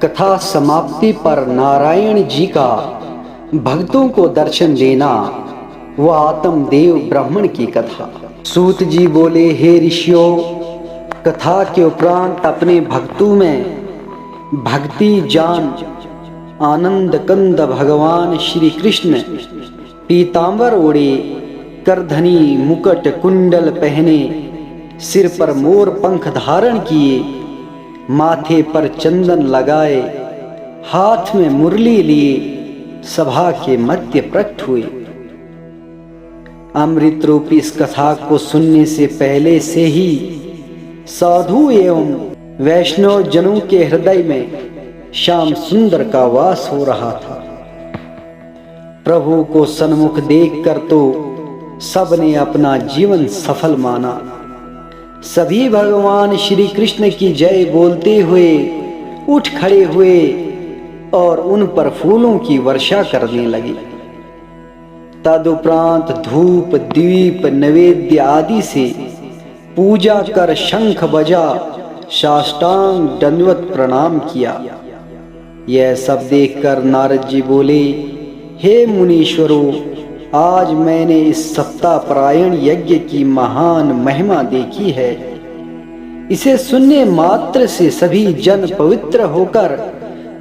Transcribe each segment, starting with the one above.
कथा समाप्ति पर नारायण जी का भक्तों को दर्शन देना, वह आत्मदेव ब्राह्मण की कथा। सूत जी बोले, हे ऋषियों, कथा के उपरांत अपने भक्तों में भक्ति जान आनंद कंद भगवान श्री कृष्ण पीतांबर ओढ़े, करधनी मुकुट कुंडल पहने, सिर पर मोर पंख धारण किए, माथे पर चंदन लगाए, हाथ में मुरली लिए सभा के मध्य प्रकट हुए। अमृत रूपी इस कथा को सुनने से पहले से ही साधु एवं वैष्णव जनों के हृदय में श्याम सुंदर का वास हो रहा था। प्रभु को सन्मुख देखकर तो सबने अपना जीवन सफल माना। सभी भगवान श्री कृष्ण की जय बोलते हुए उठ खड़े हुए और उन पर फूलों की वर्षा करने लगे। तदुपरांत धूप दीप नैवेद्य आदि से पूजा कर शंख बजा साष्टांग दंडवत प्रणाम किया। यह सब देखकर नारद जी बोले, हे मुनीश्वरों, आज मैंने इस सप्ताह परायण यज्ञ की महान महिमा देखी है। इसे सुनने मात्र से सभी जन पवित्र होकर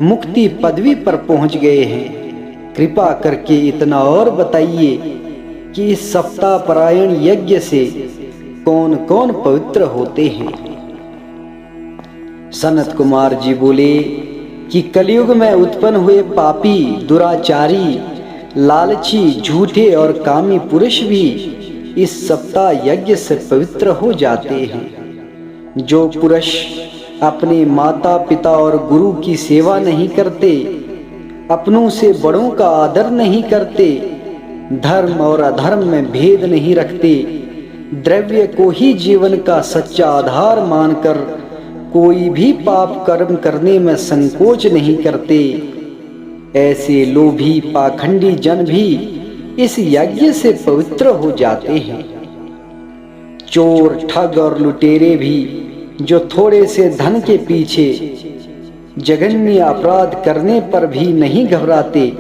मुक्ति पदवी पर पहुंच गए हैं। कृपा करके इतना और बताइए कि इस सप्ताह परायण यज्ञ से कौन कौन पवित्र होते हैं। सनत कुमार जी बोले कि कलयुग में उत्पन्न हुए पापी, दुराचारी, लालची, झूठे और कामी पुरुष भी इस सप्ताह यज्ञ से पवित्र हो जाते हैं। जो पुरुष अपने माता पिता और गुरु की सेवा नहीं करते, अपनों से बड़ों का आदर नहीं करते, धर्म और अधर्म में भेद नहीं रखते, द्रव्य को ही जीवन का सच्चा आधार मानकर कोई भी पाप कर्म करने में संकोच नहीं करते, ऐसे लोभी पाखंडी जन भी इस यज्ञ से पवित्र हो जाते हैं। चोर, ठग और लुटेरे भी जो थोड़े से धन के पीछे जघन्य अपराध करने पर भी नहीं घबराते,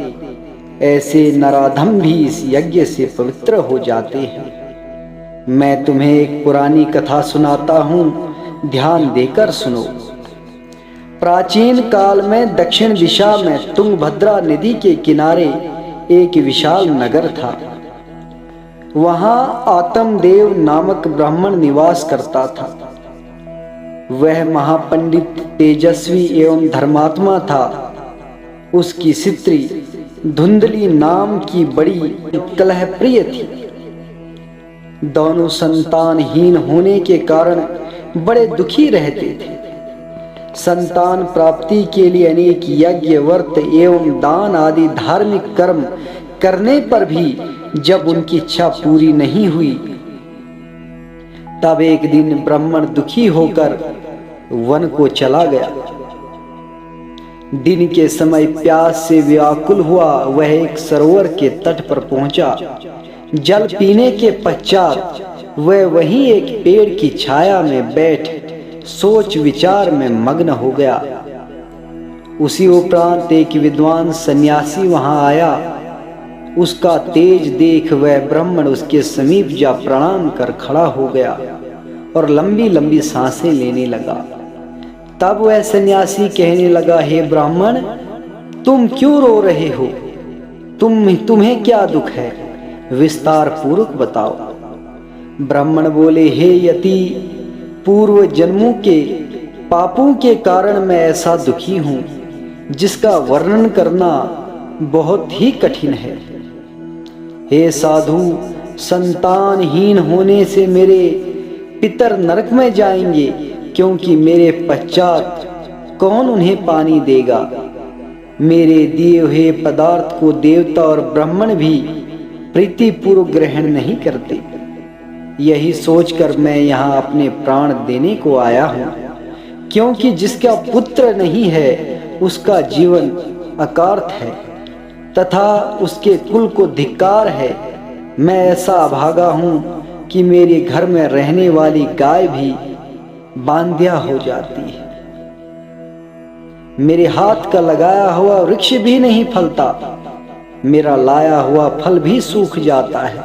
ऐसे नराधम भी इस यज्ञ से पवित्र हो जाते हैं। मैं तुम्हें एक पुरानी कथा सुनाता हूं, ध्यान देकर सुनो। प्राचीन काल में दक्षिण दिशा में तुंगभद्रा नदी के किनारे एक विशाल नगर था। वहां आत्मदेव नामक ब्राह्मण निवास करता था। वह महापंडित, तेजस्वी एवं धर्मात्मा था। उसकी स्त्री धुंधली नाम की बड़ी कलहप्रिय थी। दोनों संतानहीन होने के कारण बड़े दुखी रहते थे। संतान प्राप्ति के लिए अनेक यज्ञ, व्रत एवं दान आदि धार्मिक कर्म करने पर भी जब उनकी इच्छा पूरी नहीं हुई, तब एक दिन ब्राह्मण दुखी होकर वन को चला गया। दिन के समय प्यास से व्याकुल हुआ वह एक सरोवर के तट पर पहुंचा। जल पीने के पश्चात वह वहीं एक पेड़ की छाया में बैठ सोच विचार में मग्न हो गया। उसी उपरांत एक विद्वान सन्यासी वहां आया। उसका तेज देख वह ब्राह्मण उसके समीप जा प्रणाम कर खड़ा हो गया और लंबी लंबी सांसें लेने लगा। तब वह सन्यासी कहने लगा, हे ब्राह्मण, तुम क्यों रो रहे हो? तुम्हें क्या दुख है? विस्तार पूर्वक बताओ। ब्राह्मण बोले, हे यति, पूर्व जन्मों के पापों के कारण मैं ऐसा दुखी हूं जिसका वर्णन करना बहुत ही कठिन है। हे साधु, संतानहीन होने से मेरे पितर नरक में जाएंगे, क्योंकि मेरे पश्चात कौन उन्हें पानी देगा? मेरे दिए हुए पदार्थ को देवता और ब्राह्मण भी प्रीतिपूर्वक ग्रहण नहीं करते। यही सोचकर मैं यहाँ अपने प्राण देने को आया हूँ, क्योंकि जिसका पुत्र नहीं है उसका जीवन अकार्थ है तथा उसके कुल को धिक्कार है। मैं ऐसा अभागा हूँ कि मेरे घर में रहने वाली गाय भी बांध्या हो जाती है। मेरे हाथ का लगाया हुआ वृक्ष भी नहीं फलता, मेरा लाया हुआ फल भी सूख जाता है।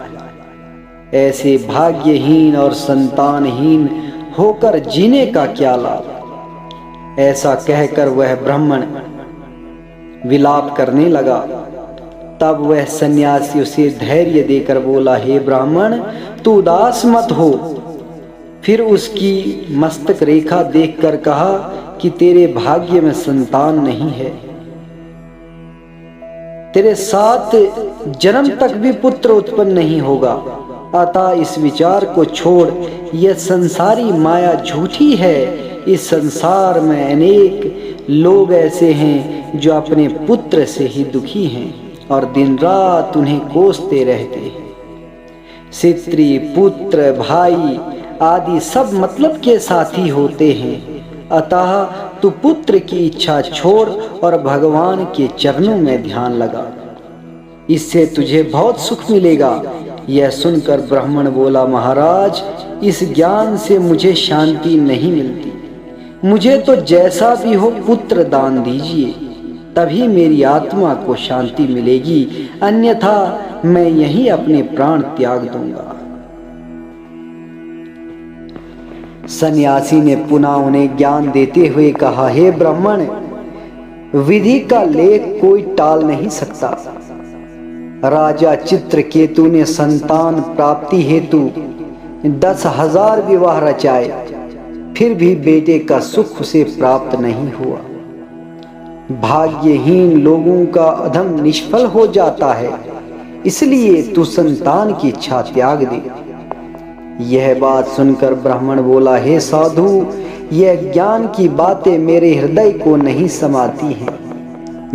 ऐसे भाग्यहीन और संतानहीन होकर जीने का क्या लाभ। ऐसा कहकर वह ब्राह्मण विलाप करने लगा। तब वह सन्यासी उसे धैर्य देकर बोला, हे ब्राह्मण, तू उदास मत हो। फिर उसकी मस्तक रेखा देखकर कहा कि तेरे भाग्य में संतान नहीं है, तेरे 7 जन्म तक भी पुत्र उत्पन्न नहीं होगा। अतः इस विचार को छोड़, यह संसारी माया झूठी है। इस संसार में अनेक लोग ऐसे हैं जो अपने पुत्र से ही दुखी हैं और दिन रात उन्हें कोसते रहते हैं। स्त्री, पुत्र, भाई आदि सब मतलब के साथी होते हैं। अतः तू पुत्र की इच्छा छोड़ और भगवान के चरणों में ध्यान लगा, इससे तुझे बहुत सुख मिलेगा। यह सुनकर ब्राह्मण बोला, महाराज, इस ज्ञान से मुझे शांति नहीं मिलती। मुझे तो जैसा भी हो पुत्र दान दीजिए, तभी मेरी आत्मा को शांति मिलेगी, अन्यथा मैं यहीं अपने प्राण त्याग दूंगा। सन्यासी ने पुनः उन्हें ज्ञान देते हुए कहा, हे ब्राह्मण, विधि का लेख कोई टाल नहीं सकता। राजा चित्रकेतु ने संतान प्राप्ति हेतु 10,000 विवाह रचाए, फिर भी बेटे का सुख उसे प्राप्त नहीं हुआ। भाग्यहीन लोगों का अधम निष्फल हो जाता है, इसलिए तू संतान की इच्छा त्याग दे। यह बात सुनकर ब्राह्मण बोला, हे साधु, यह ज्ञान की बातें मेरे हृदय को नहीं समाती हैं।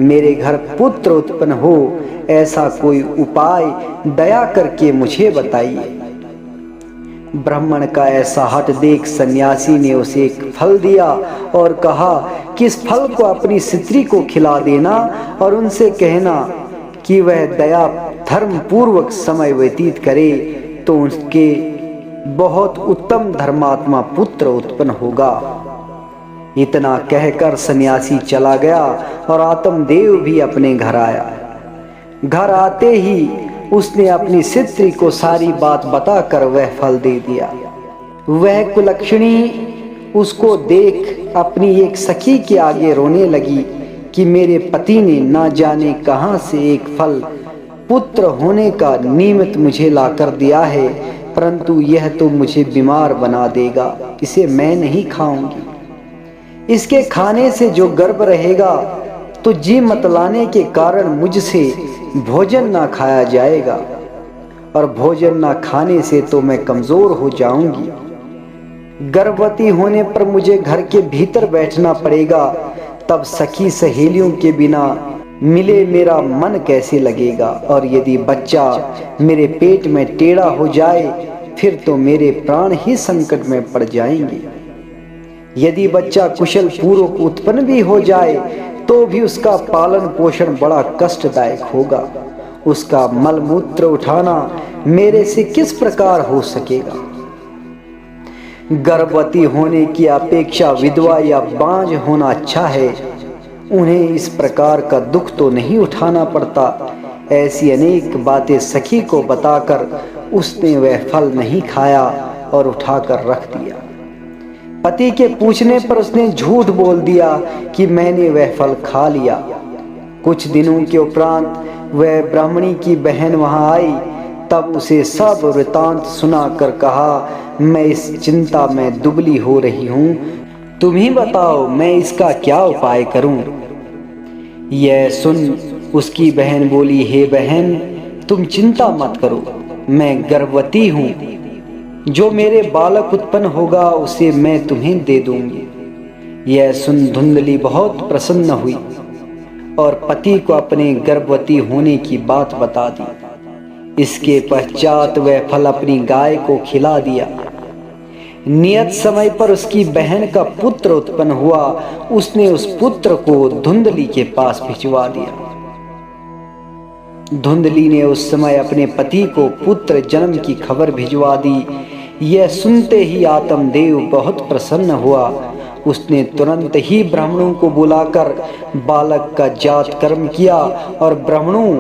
मेरे घर पुत्र उत्पन्न हो, ऐसा कोई उपाय दया करके मुझे बताइए। ब्राह्मण का ऐसा हठ देख सन्यासी ने उसे एक फल दिया और कहा कि इस फल को अपनी स्त्री को खिला देना और उनसे कहना कि वह दया धर्म पूर्वक समय व्यतीत करे, तो उसके बहुत उत्तम धर्मात्मा पुत्र उत्पन्न होगा। इतना कहकर सन्यासी चला गया और आत्मदेव भी अपने घर आया। घर आते ही उसने अपनी स्त्री को सारी बात बताकर वह फल दे दिया। वह कुलक्षणी उसको देख अपनी एक सखी के आगे रोने लगी कि मेरे पति ने ना जाने कहां से एक फल पुत्र होने का निमित्त मुझे लाकर दिया है, परंतु यह तो मुझे बीमार बना देगा, इसे मैं नहीं खाऊंगी। इसके खाने से जो गर्भ रहेगा तो जी मतलाने के कारण मुझसे भोजन ना खाया जाएगा, और भोजन ना खाने से तो मैं कमजोर हो जाऊंगी। गर्भवती होने पर मुझे घर के भीतर बैठना पड़ेगा, तब सखी सहेलियों के बिना मिले मेरा मन कैसे लगेगा, और यदि बच्चा मेरे पेट में टेढ़ा हो जाए फिर तो मेरे प्राण ही संकट में पड़ जाएंगे। यदि बच्चा कुशल पूर्वक उत्पन्न भी हो जाए तो भी उसका पालन पोषण बड़ा कष्टदायक होगा। उसका मल मूत्र उठाना मेरे से किस प्रकार हो सकेगा। गर्भवती होने की अपेक्षा विधवा या बांझ होना अच्छा है, उन्हें इस प्रकार का दुख तो नहीं उठाना पड़ता। ऐसी अनेक बातें सखी को बताकर उसने वह फल नहीं खाया और उठाकर रख दिया। पति के पूछने पर उसने झूठ बोल दिया कि मैंने वह फल खा लिया। कुछ दिनों के उपरांत वह ब्राह्मणी की बहन वहां आई, तब उसे सब वृतांत सुनाकर कहा, मैं इस चिंता में दुबली हो रही हूँ, तुम ही बताओ मैं इसका क्या उपाय करूं। यह सुन उसकी बहन बोली, हे बहन, तुम चिंता मत करो, मैं गर्भवती हूँ, जो मेरे बालक उत्पन्न होगा उसे मैं तुम्हें दे दूंगी। यह सुन धुंधली बहुत प्रसन्न हुई और पति को अपने गर्भवती होने की बात बता दी। इसके पश्चात वह फल अपनी गाय को खिला दिया। नियत समय पर उसकी बहन का पुत्र उत्पन्न हुआ। उसने उस पुत्र को धुंधली के पास भिजवा दिया। धुंधली ने उस समय अपने पति को पुत्र जन्म की खबर भिजवा दी। यह सुनते ही आत्मदेव बहुत प्रसन्न हुआ उसने तुरंत ही ब्राह्मणों को बुलाकर बालक का जात कर्म किया और ब्राह्मणों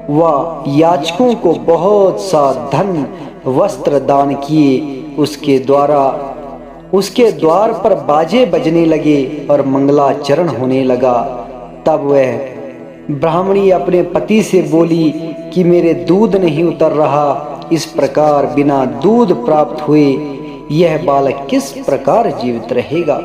व याचकों को बहुत सा धन वस्त्र दान किए। उसके द्वार पर बाजे बजने लगे और मंगलाचरण होने लगा। तब वह ब्राह्मणी अपने पति से बोली कि मेरे दूध नहीं उतर रहा, इस प्रकार बिना दूध प्राप्त हुए यह बालक किस प्रकार जीवित रहेगा।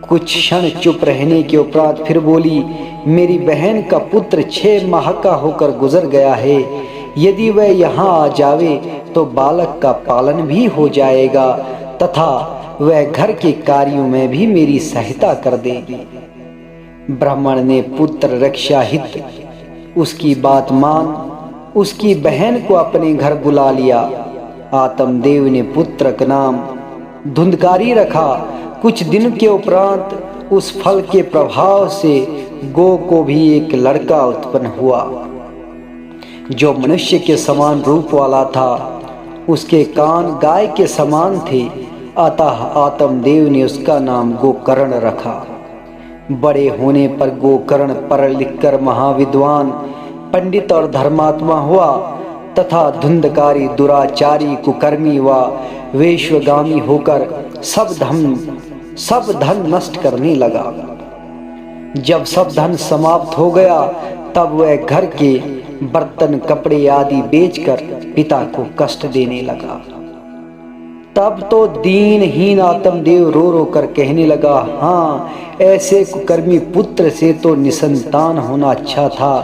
कुछ क्षण चुप रहने के उपरांत फिर बोली, मेरी बहन का पुत्र 6 माह का होकर गुजर गया है, यदि वह यहाँ आ जावे तो बालक का पालन भी हो जाएगा तथा वह घर के कार्यों में भी मेरी सहायता कर देगी। ब्राह्मण ने पुत्र रक्षा हित उसकी बात मान उसकी बहन को अपने घर बुला लिया। आत्मदेव ने पुत्र का नाम धुंधकारी रखा। कुछ दिन के उपरांत उस फल के प्रभाव से गो को भी एक लड़का उत्पन्न हुआ जो मनुष्य के समान रूप वाला था। उसके कान गाय के समान थे, अतः आत्मदेव ने उसका नाम गोकर्ण रखा। बड़े होने पर गोकर्ण पढ़ लिखकर महाविद्वान पंडित और धर्मात्मा हुआ तथा धुंधकारी दुराचारी कुकर्मी व वैश्वगामी होकर सब धन नष्ट करने लगा। जब सब धन समाप्त हो गया तब वह घर के बर्तन कपड़े आदि बेचकर पिता को कष्ट देने लगा। तब तो दीनहीन आत्मदेव रो रो कर कहने लगा, हाँ, ऐसे कुकर्मी पुत्र से तो निसंतान होना अच्छा था,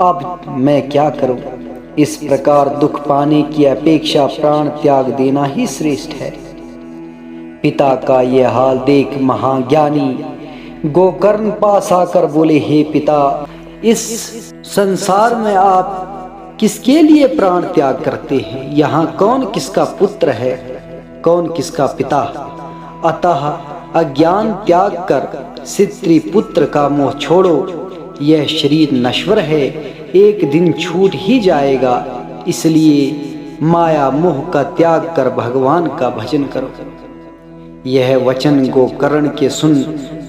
अब मैं क्या करूं। इस प्रकार दुख पाने की अपेक्षा प्राण त्याग देना ही श्रेष्ठ है। पिता का यह हाल देख महाज्ञानी गोकर्ण पास आकर बोले, हे पिता, इस संसार में आप किसके लिए प्राण त्याग करते हैं? यहाँ कौन किसका पुत्र है, कौन किसका पिता? अतः अज्ञान त्याग कर सित्री पुत्र का मोह छोड़ो। यह शरीर नश्वर है, एक दिन छूट ही जाएगा, इसलिए माया मोह का त्याग कर भगवान का भजन करो। यह वचन गोकर्ण के सुन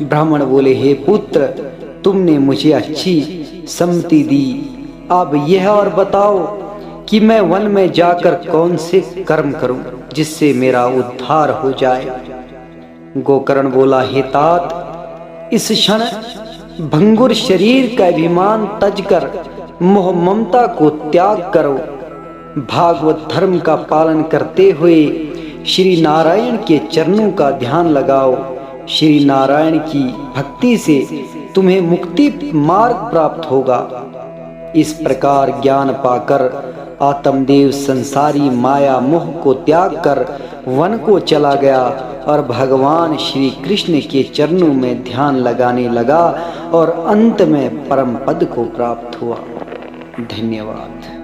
ब्राह्मण बोले, हे पुत्र, तुमने मुझे अच्छी सम्मति दी, अब यह और बताओ कि मैं वन में जाकर कौन से कर्म करूं जिससे मेरा उद्धार हो जाए। गोकर्ण बोला, हे तात, इस क्षण भंगुर शरीर का अभिमान तज कर मोह ममता को त्याग करो। भागवत धर्म का पालन करते हुए श्री नारायण के चरणों का ध्यान लगाओ। श्री नारायण की भक्ति से तुम्हें मुक्ति मार्ग प्राप्त होगा। इस प्रकार ज्ञान पाकर आत्मदेव संसारी माया मोह को त्याग कर वन को चला गया और भगवान श्री कृष्ण के चरणों में ध्यान लगाने लगा और अंत में परम पद को प्राप्त हुआ। धन्यवाद।